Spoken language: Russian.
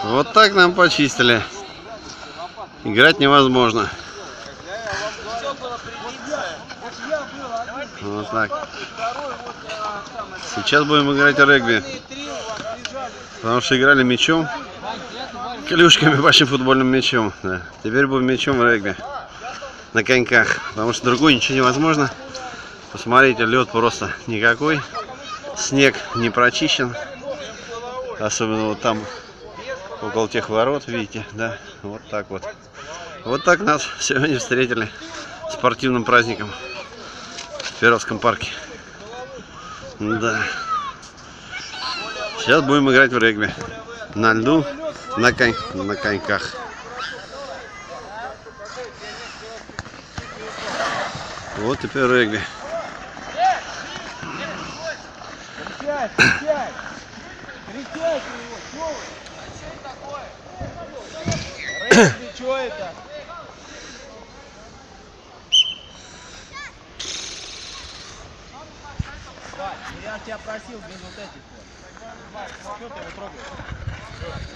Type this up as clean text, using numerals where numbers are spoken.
Вот так нам почистили. Играть невозможно. Вот так. Сейчас будем играть в регби. Потому что играли мячом, клюшками, большим футбольным мячом. Да. Теперь будем мячом в регби. На коньках. Потому что другой ничего невозможно. Посмотрите, лед просто никакой. Снег не прочищен. Особенно вот там, около тех ворот, видите, да, вот так вот. Вот так нас сегодня встретили спортивным праздником в Перовском парке. Да. Сейчас будем играть в регби. На льду, на коньках. Вот теперь регби. Что это? Я тебя просил без вот этих вот. Что ты его трогаешь?